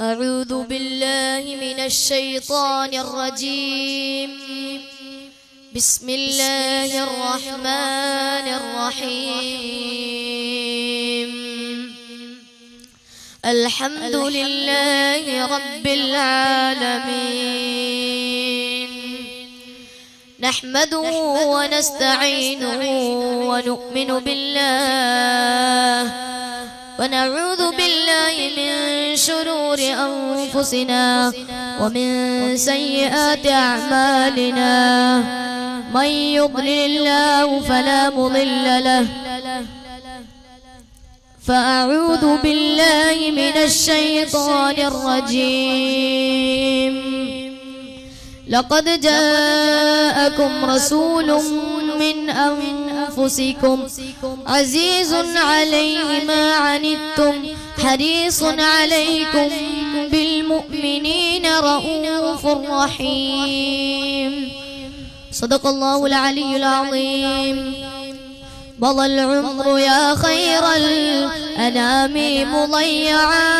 أعوذ بالله من الشيطان الرجيم. بسم الله الرحمن الرحيم. الحمد لله رب العالمين. نحمده ونستعينه ونؤمن بالله ونعوذ بالله من شرور أنفسنا ومن سيئات أعمالنا. من يضلل الله فلا مضل له. فأعوذ بالله من الشيطان الرجيم. لقد جاءكم رسول من أنفسكم عزيز عليه ما عنتم حريص عليكم بالمؤمنين رؤوف رحيم. صدق الله العلي العظيم. مضى العمر يا خير الأنام مضيعا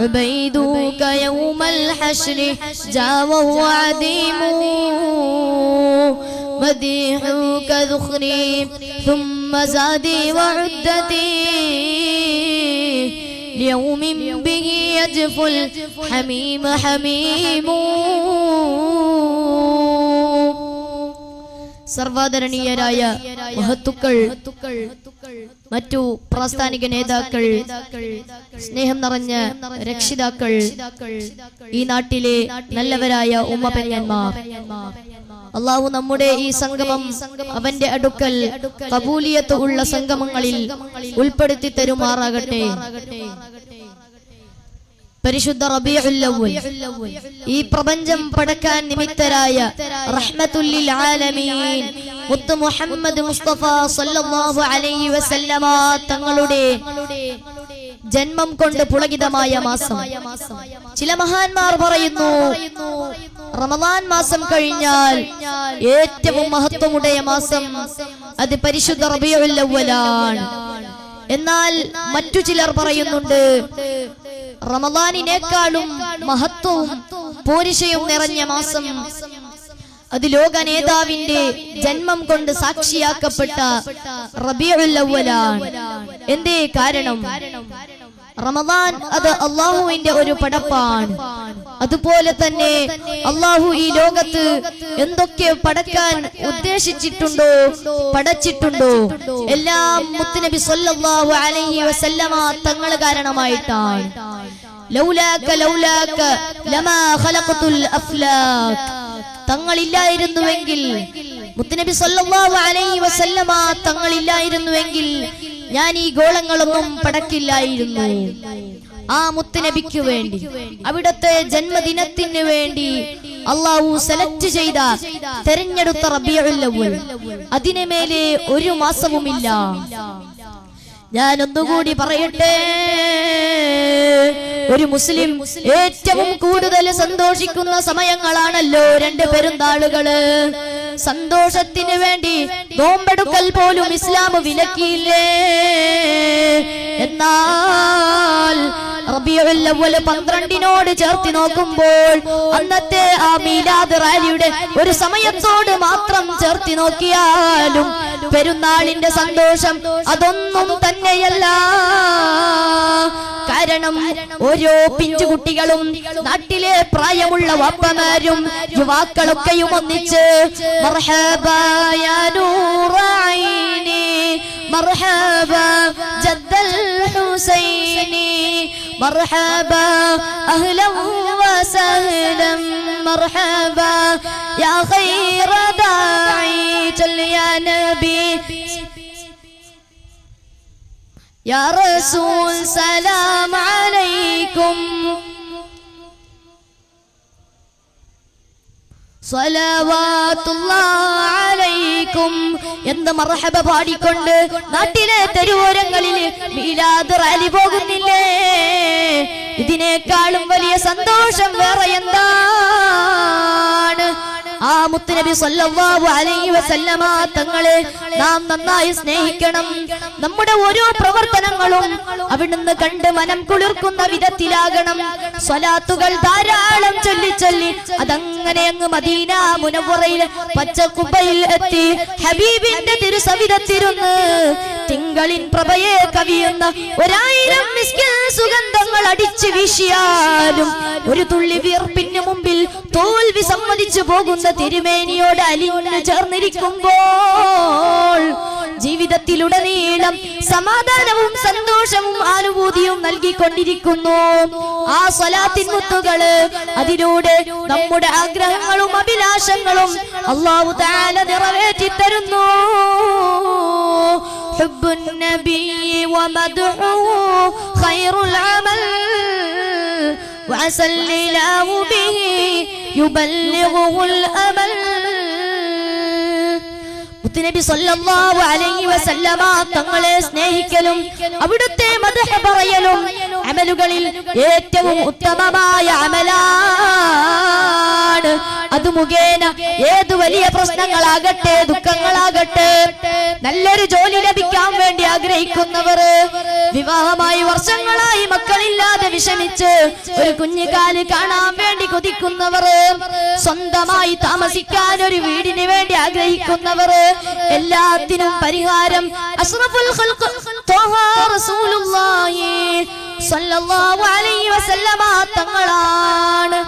عبيدك يوم الحشر جاء وهو عديم. مديحك ذخري ثم زادي وعدتي ليوم به يجف الحميم حميم. സർവാദരണീയരായ മഹത്തുക്കൾ, മറ്റു പ്രാസ്ഥാനിക നേതാക്കൾ, സ്നേഹം നിറഞ്ഞ രക്ഷിതാക്കൾ, ഈ നാട്ടിലെ നല്ലവരായ ഉമ്മപെങ്ങന്മാർ, അള്ളാഹു നമ്മുടെ ഈ സംഗമം അവന്റെ അടുക്കൽ കബൂലിയത്ത് ഉള്ള സംഗമങ്ങളിൽ ഉൾപ്പെടുത്തി തരുമാറാകട്ടെ. പരിശുദ്ധ റബീഉൽ അവ്വൽ, ഈ പ്രപഞ്ചം പടക്കാൻ നിമിത്തരായ റഹ്മത്തുൽ ലിൽ ആലമീൻ മുത്ത് മുഹമ്മദ് മുസ്തഫ സല്ലല്ലാഹു അലൈഹി വസല്ലമ തങ്ങളുടെ ജന്മം കൊണ്ട് പുളകിതമായ മാസം. ചില മഹാന്മാർ പറയുന്നു, റമദാൻ മാസം കഴിഞ്ഞാൽ ഏറ്റവും മഹത്വമുடைய മാസം അത് പരിശുദ്ധ റബീഉൽ അവ്വലാണ്. എന്നാൽ മറ്റു ചിലർ പറയുന്നുണ്ട്, റമദാനിനേക്കാളും മഹത്വവും പോരിശയും നിറഞ്ഞ മാസം അത് ലോക നേതാവിന്റെ ജന്മം കൊണ്ട് സാക്ഷിയാക്കപ്പെട്ട റബീഉൽ അവ്വലാണ്. എന്തേ കാരണം? റമദാൻ അത് അള്ളാഹുവിന്റെ ഒരു പടപ്പാണ്. അതുപോലെ തന്നെ അള്ളാഹു ഈ ലോകത്ത് എന്തൊക്കെ പടക്കാൻ ഉദ്ദേശിച്ചിട്ടുണ്ടോ, പടച്ചിട്ടുണ്ടോ, എല്ലാം മുത്തുനബി സല്ലല്ലാഹു അലൈഹി വസല്ലമ തങ്ങൾ കാരണമായിട്ടാണ്. ലൗലാക ലൗലാക ലമാ ഖലഖതുൽ അഫ്ലാക്. തങ്ങളില്ലായിരുന്നുവെങ്കിൽ, മുത്തുനബി സല്ലല്ലാഹു അലൈഹി വസല്ലമ തങ്ങളില്ലായിരുന്നുവെങ്കിൽ ഞാൻ ഈ ഗോളങ്ങളൊന്നും പടക്കില്ലായിരുന്നു. ആ മുത്തുനബിക്ക് വേണ്ടി, അവിടുത്തെ ജന്മദിനത്തിന് വേണ്ടി അള്ളാഹു സെലക്ട് ചെയ്ത, തെരഞ്ഞെടുത്ത റബീഉൽ അവ്വൽ, അതിനു മേലെ ഒരു മാസവുമില്ല. ഞാൻ ഒന്നുകൂടി പറയട്ടെ, ഒരു മുസ്ലിം ഏറ്റവും കൂടുതൽ സന്തോഷിക്കുന്ന സമയങ്ങളാണല്ലോ രണ്ട് പെരുന്നാളുകള്. സന്തോഷത്തിന് വേണ്ടി നോമ്പെടുക്കൽ പോലും ഇസ്ലാം വിലക്കിയില്ലേ. എന്നാൽ റബീഉൽ അവ്വൽ 12 ചേർത്തി നോക്കുമ്പോൾ, അന്നത്തെ ആ മീലാദ് റാലിയുടെ ഒരു സമയത്തോട് മാത്രം ചേർത്തി നോക്കിയാലും പെരുന്നാളിന്റെ സന്തോഷം അതൊന്നും തന്നെയല്ല. കാരണം ഓരോ പിഞ്ചുകുട്ടികളും നാട്ടിലെ പ്രായമുള്ള വാപ്പമാരും യുവാക്കളൊക്കെയും ഒന്നിച്ച് മർഹബാ യാ നൂറ ഐനി മർഹബാ ജദ്ദൽ ഹുസൈനി മർഹബാ അഹ്ലൻ വസഹ്ലൻ മർഹബാ യാ ഖൈറ ദാഇ ചൽ യാ നബി യാ റസൂൽ സലാം അലൈക്കും സ്വലവാത്തുല്ലാഹി അലൈക്കും എന്ന് മർഹബ പാടിക്കൊണ്ട് നാട്ടിലെ തെരുവോരങ്ങളിൽ മീലാദ് റാലി പോകുന്നില്ലേ? ഇതിനേക്കാളും വലിയ സന്തോഷം വേറെ എന്താണ്? ആ മുത്തുനബി സല്ലല്ലാഹു അലൈഹി വസല്ലമ തങ്ങളെ നാം നന്നായി സ്നേഹിക്കണം. നമ്മുടെ ഓരോ പ്രവർത്തനങ്ങളും അവിടുന്ന് കണ്ട് മനം കുളിർക്കുന്ന വിധത്തിലാകണം. സ്വലാത്തുകൾ ധാരാളം ചൊല്ലി ചൊല്ലി അതങ്ങനെ അങ്ങ് മദീന മുനവ്വറയിൽ പച്ചക്കുബയിൽ എത്തി ഹബീബിന്റെ തിരുസവിധത്തിരുന്ന് തിങ്കളിൻ പ്രഭയെ കവിയുന്ന 1000 മിസ്കിൻ സുഗന്ധങ്ങൾ അടിച്ചു വീശിയാലും ഒരു തുള്ളി വിയർപ്പിന് മുമ്പിൽ തോൽവി സമ്മതിച്ചു പോകുന്ന തിരുമേനിയോട് അലിഞ്ഞു ചേർന്നിരിക്കുമ്പോൾ ജീവിതത്തിലുടനീളം സമാധാനവും സന്തോഷവും അനുഭൂതിയും നൽകിക്കൊണ്ടിരിക്കുന്നു ആ സ്വലാത്തിൻ മുത്തുകള്. അതിലൂടെ നമ്മുടെ ആഗ്രഹങ്ങളും അഭിലാഷങ്ങളും അല്ലാഹു തആല നിറവേറ്റി തരുന്നു. ഹുബ്ബുൻ നബി വമദ്ഹുഹു ഖൈറുൽ അമൽ വഅസല്ലിലാഹു ബിഹി യുബല്ലിഗുൽ അമൽ. മുത്തുനബി സല്ലല്ലാഹു അലൈഹി വസല്ലമ തങ്ങളെ സ്നേഹിക്കലും അവിടുത്തെ മദ്ഹ് പറയലും അമലുകളിൽ ഏറ്റവും ഉത്തമമായ അമലാണ്. അത് മുഖേന ഏതു വലിയ പ്രശ്നങ്ങളാകട്ടെ ദുഃഖങ്ങളാകട്ടെ നല്ലൊരു ജോലി ലഭിക്കാൻ വേണ്ടി ആഗ്രഹിക്കുന്നവർ, വിവാഹമായി വർഷങ്ങളായി മക്കളില്ലാതെ വിഷമിച്ച് ഒരു കുഞ്ഞുകാല് കാണാൻ വേണ്ടി കൊതിക്കുന്നവർ, സ്വന്തമായി താമസിക്കാൻ ഒരു വീടിന് വേണ്ടി ആഗ്രഹിക്കുന്നവർ, എല്ലാത്തിനും പരിഹാരം അഷ്റഫുൽ ഖൽഖ് ത്വഹ റസൂലുള്ളാഹി സ്വല്ലല്ലാഹു അലൈഹി വസല്ലമ തങ്ങളാണ്.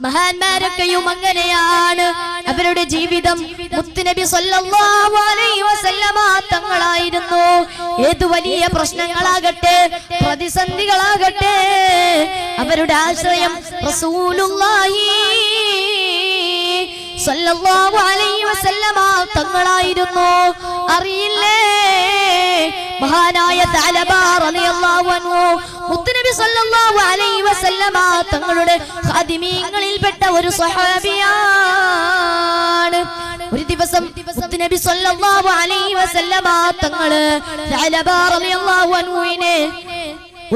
മഹാന്മാരൊക്കെയും അങ്ങനെയാണ്. അവരുടെ ജീവിതം മുത്തുനബി സല്ലല്ലാഹു അലൈഹി വസല്ലമ തങ്ങളായിരുന്നു. ഏതു വലിയ പ്രശ്നങ്ങളാകട്ടെ പ്രതിസന്ധികളാകട്ടെ അവരുടെ ആശ്രയം റസൂലുള്ളാഹി സല്ലല്ലാഹു അലൈഹി വസല്ലമ തങ്ങളായിരുന്നു. അറിയില്ലേ മഹാനായ തഅലബ റളിയല്ലാഹു അൻഹു മുത്തുനബി സല്ലല്ലാഹു അലൈഹി വസല്ലമ തങ്ങളുടെ ഖാദിമീങ്ങളിൽപ്പെട്ട ഒരു സ്വഹാബിയാണ്. ഒരു ദിവസം മുത്തുനബി സല്ലല്ലാഹു അലൈഹി വസല്ലമ തങ്ങള് തഅലബ റളിയല്ലാഹു അൻഹുവിനെ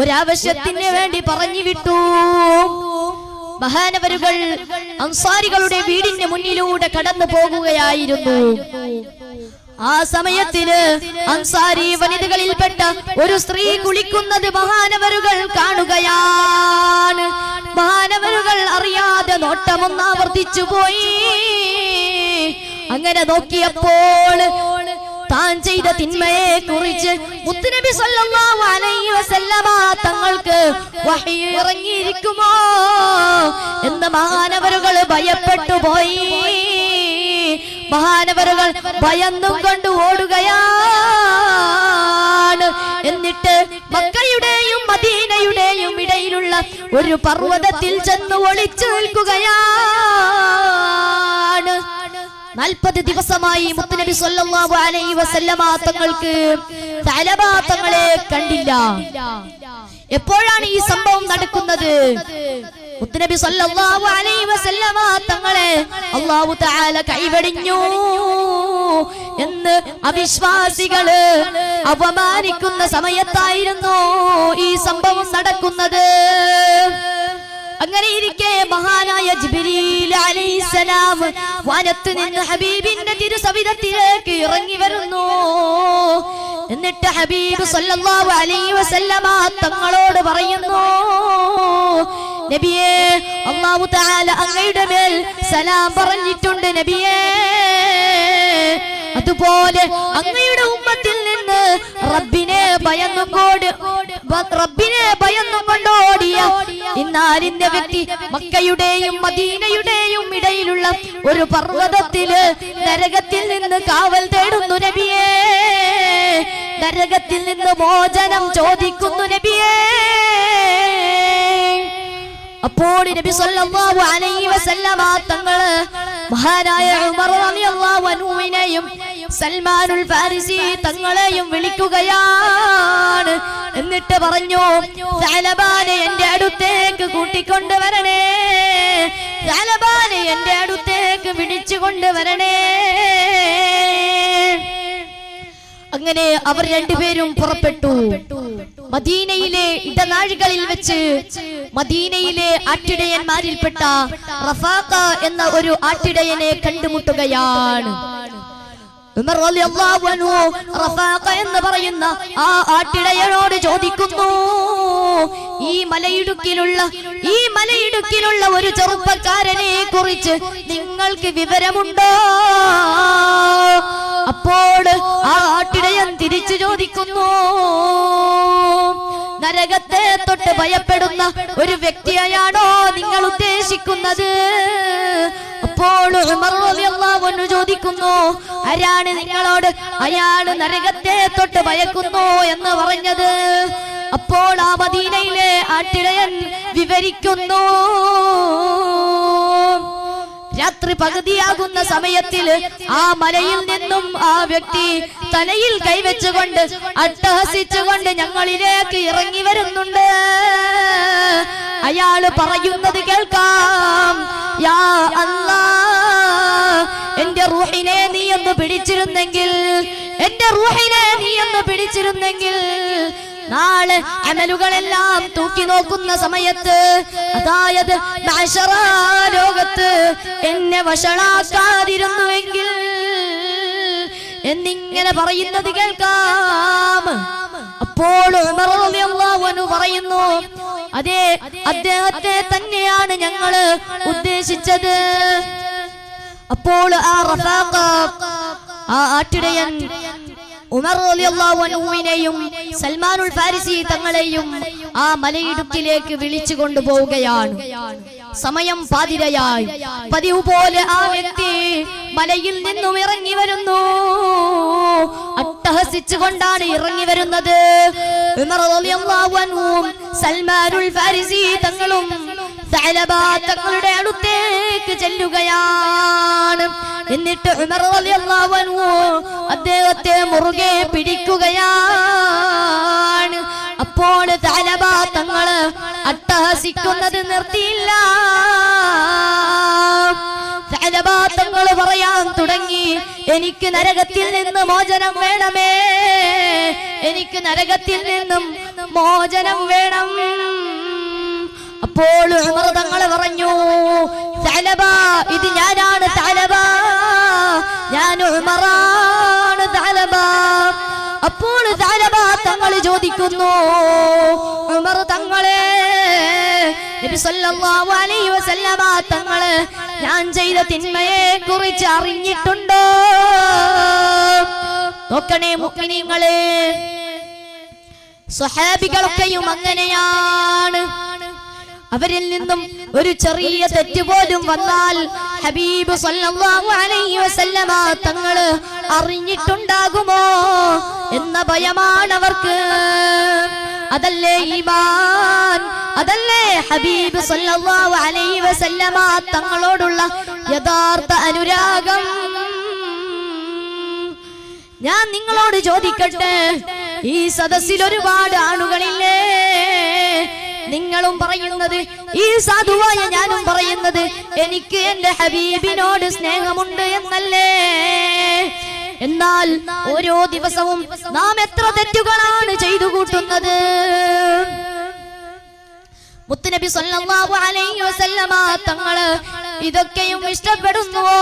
ഒരാവശ്യത്തിന് വേണ്ടി പറഞ്ഞു വിട്ടു. മഹാനവരുകൾ അൻസാരികളുടെ വീടിന്റെ മുന്നിലൂടെ കടന്നു പോകുകയായിരുന്നു. ആ സമയത്തിന് അൻസാരി വനിതകളിൽപ്പെട്ട ഒരു സ്ത്രീ കുളിക്കുന്നത് മഹാനവരുകൾ കാണുകയാണ്. മഹാനവരുകൾ അറിയാതെ നോട്ടമൊന്ന് ആവർത്തിച്ചു പോയി. അങ്ങനെ നോക്കിയപ്പോൾ താൻ ചെയ്ത തിന്മയെ കുറിച്ച് മുത്തുനബി സല്ലല്ലാഹു അലൈഹി വസല്ലമ തങ്ങൾക്ക് വഹി ഇറങ്ങിയിരിക്കുമോ എന്ന് മഹാനവരുകൾ ഭയപ്പെട്ടു പോയി. മഹാനവരുകൾ ഭയന്നും കൊണ്ട് ഓടുകയാണ്. എന്നിട്ട് മക്കയുടെയും മദീനയുടെയും ഇടയിലുള്ള ഒരു പർവ്വതത്തിൽ ചെന്ന് ഒളിച്ചു നിൽക്കുകയാണ്. 40 ദിവസമായി മുത്തുനബി സല്ലല്ലാഹു അലൈഹി വസല്ലമ തങ്ങൾക്ക് തഅലബ തങ്ങളെ കണ്ടില്ല. എപ്പോഴാണ് ഈ സംഭവം നടക്കുന്നത്? മുത്തുനബി സല്ലല്ലാഹു അലൈഹി വസല്ലമ തങ്ങളെ അല്ലാഹു തആല കൈവെടിഞ്ഞു എന്ന് അവിശ്വാസികള് അപമാനിക്കുന്ന സമയത്തായിരുന്നു ഈ സംഭവം നടക്കുന്നത്. അങ്ങനെ ഇരിക്കെ മഹാനായ ജിബ്രീൽ അലൈഹിസ്സലാം വാനത്ത് നിന്ന് ഹബീബിന്റെ തിരുസവിധത്തിലേക്ക് ഇറങ്ങി വരുന്നു. എന്നിട്ട് ഹബീബ് സല്ലല്ലാഹു അലൈഹി വസല്ലമ തങ്ങളോട് പറയുന്നു, നബിയേ, അല്ലാഹു തആല അങ്ങയുടെ മേൽ സലാം പറഞ്ഞിട്ടുണ്ട് നബിയേ. അതുപോലെ അങ്ങയുടെ ഉമ്മത്തിൽ നിന്ന് റബ്ബിനെ ഭയന്നുകൊണ്ടോടിയ ഇന്നാലിന്റെ വ്യക്തി മക്കയുടെയും മദീനയുടെയും ഇടയിലുള്ള ഒരു പർവ്വതത്തില് നരകത്തിൽ നിന്ന് കാവൽ തേടുന്നു നബിയേ. നരകത്തിൽ നിന്ന് മോചനം ചോദിക്കുന്നു നബിയേ. അപ്പോൾ നബി സല്ലല്ലാഹു അലൈഹി വസല്ലമ തങ്ങള് മഹാനായ ഉമർ റളിയല്ലാഹു അൻഹുവിനെയും സൽമാനുൽ ഫാരിസി തങ്ങളെയും വിളിക്കുകയാണ്. എന്നിട്ട് പറഞ്ഞു, തഅലബാനെ എന്റെ അടുത്തേക്ക് കൂട്ടിക്കൊണ്ടുവരണേ, തഅലബാനെ എന്റെ അടുത്തേക്ക് വിളിച്ചു കൊണ്ടുവരണേ. അങ്ങനെ അവർ രണ്ടുപേരും പുറപ്പെട്ടു. മദീനയിലെ ഇടനാഴികളിൽ വെച്ച് മദീനയിലെ ആട്ടിടയന്മാരിൽപ്പെട്ട റഫാഖ എന്ന ഒരു ആട്ടിടയനെ കണ്ടുമുട്ടുകയാണ്. ഉമർ റളിയല്ലാഹു അൻഹു റഫാഖ എന്ന് പറയുന്ന ആ ആട്ടിടയനോട് ചോദിക്കുന്നു, ഈ മലയിടുക്കിലുള്ള ഒരു ചെറുപ്പക്കാരനെ കുറിച്ച് നിങ്ങൾക്ക് വിവരമുണ്ടോ? അപ്പോൾ ആ ആട്ടിടയൻ തിരിച്ചു ചോദിക്കുന്നു, നരകത്തെ തൊട്ട് ഭയപ്പെടുന്ന ഒരു വ്യക്തിയെയാണോ നിങ്ങൾ ഉദ്ദേശിക്കുന്നത്? അപ്പോൾ ഉമർ റളിയല്ലാഹു അൻഹു ചോദിക്കുന്നു, ആരാണ് നിങ്ങളോട് അയാൾ നരകത്തെ തൊട്ട് ഭയക്കുന്നു എന്ന് പറഞ്ഞത്? അപ്പോൾ ആ മദീനയിലെ ആട്ടിടയൻ വിവരിക്കുന്നു, രാത്രി പകുതിയാകുന്ന സമയത്തിൽ ആ മലയിൽ നിന്നും ആ വ്യക്തി തലയിൽ കൈവച്ചുകൊണ്ട് അട്ടഹസിച്ചുകൊണ്ട് ഞങ്ങളിലേക്ക് ഇറങ്ങി വരുന്നുണ്ട്. അയാള് പറയുന്നത് കേൾക്കാം, യാ അല്ലാഹ്, എന്റെ റൂഹിനെ നീ ഒന്ന് പിടിച്ചിരുന്നെങ്കിൽ നാളെ അമലുകളെല്ലാം തൂക്കി നോക്കുന്ന സമയത്ത്, അതായത് മഹ്ശറ ലോകത്ത് എന്നെ വഷളാക്കാതിരുന്നുവെങ്കിൽ എന്നിങ്ങനെ പറയുന്നത് കേൾക്കാം. അപ്പോൾ ഉമർ റളിയല്ലാഹു അൻഹു പറയുന്നു, അതെ, അദ്ദേഹത്തെ തന്നെയാണ് ഞങ്ങള് ഉദ്ദേശിച്ചത്. അപ്പോൾ ആ റഫാഖ, ആ ആട്ടിടയൻ ഉമർ റളിയല്ലാഹു അൻഹുവിനെയും സൽമാനുൽ ഫാരിസി തങ്ങളെയും ആ മലയിടുക്കിലേക്ക് വിളിച്ചു കൊണ്ടുപോവുകയാണ്. സമയം പാതിരയായി. പതിവ് പോലെ ആ വ്യക്തി മലയിൽ നിന്നും ഇറങ്ങി വരുന്നു. അട്ടഹസിച്ചുകൊണ്ടാണ് ഇറങ്ങി വരുന്നത്. ഉമർ റളിയല്ലാഹു അൻഹുവും സൽമാനുൽ ഫാരിസി തങ്ങളും സഅലബ തങ്ങളുടെ അടുത്തേക്ക് ചെല്ലുകയാണ്. എന്നിട്ട് ഉമർ റളിയല്ലാഹു അൻഹു അദ്ദേഹത്തെ മുറുകെ പിടിക്കുകയാണ്. അപ്പോൾ സഅലബ തങ്ങള് അട്ടഹസിക്കുന്നത് നിർത്തിയില്ല. സഅലബ തങ്ങള് പറയാൻ തുടങ്ങി, എനിക്ക് നരകത്തിൽ നിന്ന് മോചനം വേണമേ, എനിക്ക് നരകത്തിൽ നിന്നും മോചനം വേണം. അപ്പോൾ ഉമർ തങ്ങൾ പറഞ്ഞു, സഅലബ, ഇത് ഞാനാണ് സഅലബ, ഞാൻ ഉമറാണ് സഅലബ. അപ്പോൾ സഅലബ തങ്ങൾ ചോദിക്കുന്നു, ഉമർ തങ്ങളെ, നബി സല്ലല്ലാഹു അലൈഹി വസല്ലമ തങ്ങള് ഞാൻ ചെയ്ത തിന്മയെ കുറിച്ച് അറിഞ്ഞിട്ടുണ്ടോ? നോക്കണേ മുഅ്മിനീങ്ങളെ, സ്വഹാബികളൊക്കെയും അങ്ങനെയാണ്. അവരിൽ നിന്നും ഒരു ചെറിയ തെറ്റ് പോലും വന്നാൽ ഹബീബ് സല്ലല്ലാഹു അലൈഹി വസല്ലമ തങ്ങള് അറിഞ്ഞിട്ടുണ്ടാകുമോ എന്ന ഭയമാണ് അവർക്ക്. അതല്ലേ ഈമാൻ, അതല്ലേ ഹബീബ് സല്ലല്ലാഹു അലൈഹി വസല്ലമ തങ്ങളോടുള്ള യഥാർത്ഥ അനുരാഗം. ഞാൻ നിങ്ങളോട് ചോദിക്കട്ടെ, ഈ സദസ്സിൽ ഒരുപാട് ആളുകളില്ലേ? നിങ്ങളും പറയുന്നത്, ഈ സാധുവായ ഞാനും പറയുന്നത്, എനിക്ക് എന്റെ ഹബീബിനോട് സ്നേഹമുണ്ട് എന്നല്ലേ? എന്നാൽ ഓരോ ദിവസവും നാം എത്ര തെറ്റുകളാണ് ചെയ്തു കൂട്ടുന്നത്. മുത്തുനബി സല്ലല്ലാഹു അലൈഹി വസല്ലമ തങ്ങള് ഇതൊക്കെയും ഇഷ്ടപ്പെടുന്നുവോ?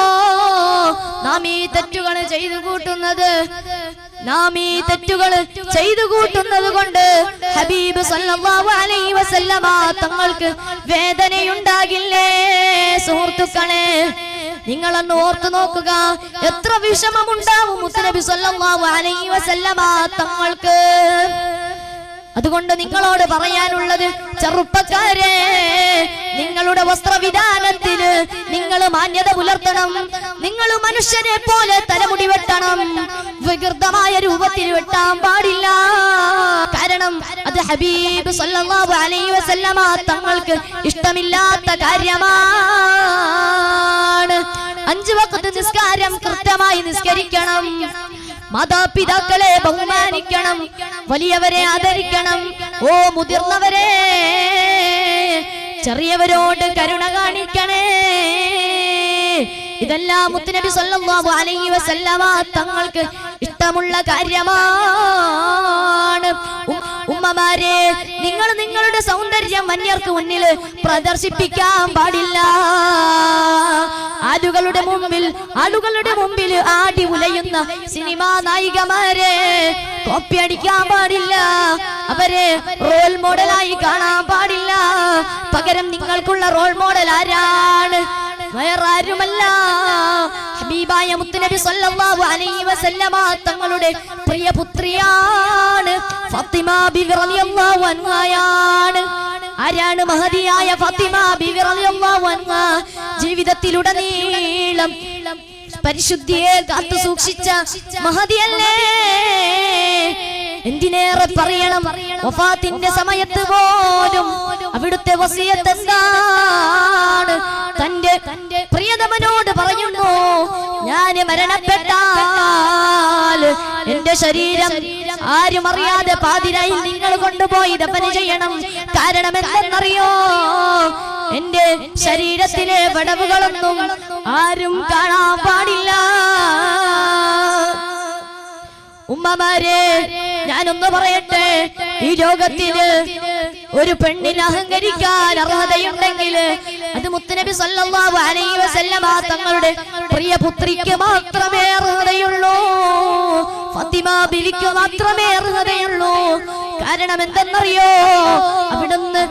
നാം ഈ തെറ്റുകൾ ചെയ്തു കൂട്ടുന്നത്, കൊണ്ട് ഹബീബ് സല്ലല്ലാഹു അലൈഹി വസല്ലമ തങ്ങൾക്ക് വേദനയുണ്ടാകില്ലേ? സുഹൃത്തുക്കളെ, നിങ്ങളൊന്ന് ഓർത്തു നോക്കുക, എത്ര വിഷമമുണ്ടാവും മുത്തുനബി സല്ലല്ലാഹു അലൈഹി വസല്ലമ തങ്ങൾക്ക്. അതുകൊണ്ട് നിങ്ങളോട് പറയാനുള്ളത്, ചെറുപ്പക്കാരെ, നിങ്ങളുടെ വസ്ത്രവിധാനത്തിന് നിങ്ങൾ മാന്യത പുലർത്തണം. നിങ്ങൾ മനുഷ്യനെ പോലെ തലമുടി വെട്ടണം, വികൃതമായ രൂപത്തിൽ വെട്ടാൻ പാടില്ല. കാരണം അത് ഹബീബ് സല്ലല്ലാഹു അലൈഹി വസല്ലമ തങ്ങൾക്ക് ഇഷ്ടമില്ലാത്ത കാര്യമാണ്. 5 വഖ്ത് നിസ്കാരം കൃത്യമായി നിസ്കരിക്കണം. മാതാപിതാക്കളെ ബഹുമാനിക്കണം, വലിയവരെ ആദരിക്കണം. ഓ മുതിർന്നവരെ, ചെറിയവരോട് കരുണ കാണിക്കണേ. ഇതെല്ലാം മുത്തുനബി സല്ലല്ലാഹു അലൈഹി വസല്ലമ തങ്ങൾക്ക് ഇഷ്ടമുള്ള കാര്യമാണ്. ഉമ്മമാരെ, നിങ്ങൾ നിങ്ങളുടെ സൗന്ദര്യം അന്യർക്ക് മുന്നിൽ പ്രദർശിപ്പിക്കാൻ പാടില്ല. ആളുകളുടെ മുമ്പിൽ ആടി ഉലയുന്ന സിനിമാ നായികമാരെ കോപ്പി അടിക്കാൻ പാടില്ല. അവരെ റോൾ മോഡലായി കാണാൻ പാടില്ല. പകരം നിങ്ങൾക്കുള്ള റോൾ മോഡൽ ആരാണ്? വേറാരുമല്ല, ഹബീബായ മുത്തുനബി സല്ലല്ലാഹു അലൈഹി വസല്ലമ തങ്ങളുടെ പ്രിയപുത്രിയാണ് ഫാത്തിമ ബിബി റളിയല്ലാഹു അൻഹയാണ്. ആരാണ് മഹദിയായ ഫാത്തിമ ബിബി റളിയല്ലാഹു അൻഹ? ജീവിതത്തിലുടനീളം പരിശുദ്ധിയെ കാത്തു സൂക്ഷിച്ച മഹദിയല്ലേ. എന്തിനേറെ പറയണം, വഫാത്തിന്റെ സമയത്ത് പോലും അവിടുത്തെ വസിയത്ത് എന്താണ്? തന്റെ പ്രിയതമനോട് പറയുന്നു, ഞാൻ മരണപ്പെട്ടാൽ എന്റെ ശരീരം ആരും അറിയാതെ പാതിരായിൽ നിങ്ങൾ കൊണ്ടുപോയി ദഫന ചെയ്യണം. കാരണം എന്തെന്നറിയോ? എന്റെ ശരീരത്തിലെ വടവുകളൊന്നും ആരും കാണാൻ പാടില്ല. ഉമ്മമാരെ, ഞാനൊന്ന് പറയട്ടെ, ഈ ലോകത്തില് ഒരു പെണ്ണിന് അഹങ്കരിക്കാൻ അർഹതയുണ്ടെങ്കിൽ അത് മുത്തുനബി സല്ലല്ലാഹു അലൈഹി വസല്ലമ തങ്ങളുടെ പ്രിയപുത്രിക്ക് മാത്രമേ അർഹതയുള്ളൂ. ഫാത്തിമ ബിവിക്ക് മാത്രമേ അർഹതയുള്ളൂ. കാരണം എന്തെന്നറിയോ? അവിടുന്ന്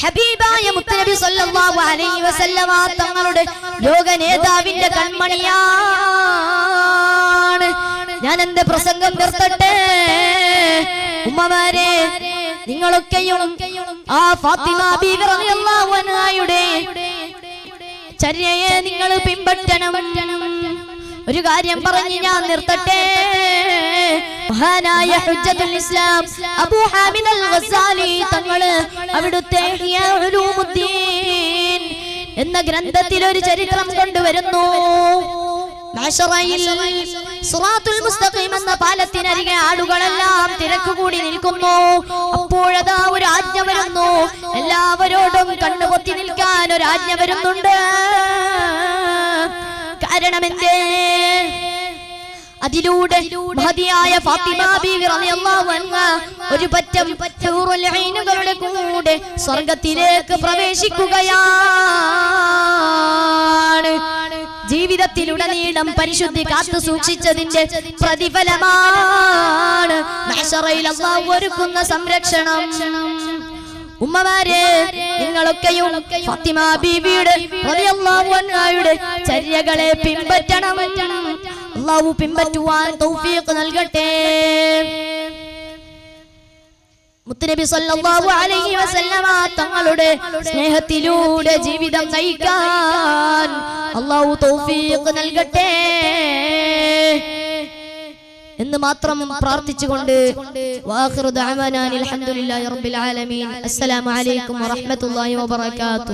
ഹബീബായ മുത്തുനബി സല്ലല്ലാഹു അലൈഹി വസല്ലമ തങ്ങളുടെ ലോക നേതാവിന്റെ കൺമണിയാണ്. ഞാൻ എന്റെ പ്രസംഗം നിർത്തട്ടെ. ഉമ്മമാരെ, നിങ്ങളൊക്കെയും ആ ഫാത്തിമ ബീവി റളിയല്ലാഹു അൻഹയുടെ ചര്യയെ നിങ്ങൾ പിൻപറ്റണം. ഒരു കാര്യം പറഞ്ഞ് ഞാൻ നിർത്തട്ടെ. മഹാനായ ഹുജ്ജത്തുൽ ഇസ്ലാം അബൂ ഹാമിദ് അൽ ഗസാലി തങ്ങള് അവിടുത്തെ ഇഹ്യാ ഉലൂമുദ്ദീൻ എന്ന ഗ്രന്ഥത്തിൽ ഒരു ചരിത്രം കൊണ്ടുവരുന്നു. സിറാത്തുൽ മുസ്തഖീം എന്ന പാലത്തിനരികെ ആളുകളെല്ലാം തിരക്കുകൂടി നിൽക്കുന്നു. അപ്പോഴതാ ഒരു ആജ്ഞ വരുന്നു. എല്ലാവരോടും കണ്ണുപൊത്തി നിൽക്കാൻ ഒരു ആജ്ഞ വരുന്നുണ്ട്. കാരണം എന്തേ? അതിലൂടെ മഹദിയായ ഫാത്തിമ ബീവി റളിയല്ലാഹു അൻഹ ഒരു പറ്റം ഹൂറുൽ ഐനുകളുടെ കൂടെ സ്വർഗ്ഗത്തിലേക്ക് പ്രവേശിക്കുകയാണ്. ജീവിതത്തിലുടനീളം പരിശുദ്ധി കാത്തു സൂക്ഷിച്ചതിന്റെ പ്രതിഫലമാണ് മഹ്ശറയിൽ അല്ലാഹു ഒരുക്കുന്ന സംരക്ഷണം. ഉമ്മമാരെ, നിങ്ങളൊക്കെയും ഫാത്തിമ ബീവിയുടെ റളിയല്ലാഹു അൻഹയുടെ ചര്യകളെ പിൻപറ്റണം. അല്ലാഹു പിൻപറ്റുവാൻ തൗഫീഖ് നൽകട്ടെ. മുത്തുനബി സല്ലല്ലാഹു അലൈഹി വസല്ലമ തങ്ങളുടെ സ്നേഹത്തിലൂടെ ജീവിതം നയിക്കാൻ അല്ലാഹു തൗഫീഖ് നൽകട്ടെ എന്ന് മാത്രം പ്രാർത്ഥിച്ചുകൊണ്ട് വാഖിറു ദഅവാനാ അൽഹംദുലില്ലാഹി റബ്ബിൽ ആലമീൻ. അസ്സലാമു അലൈക്കും വറഹ്മത്തുള്ളാഹി വബറകാതുഹു.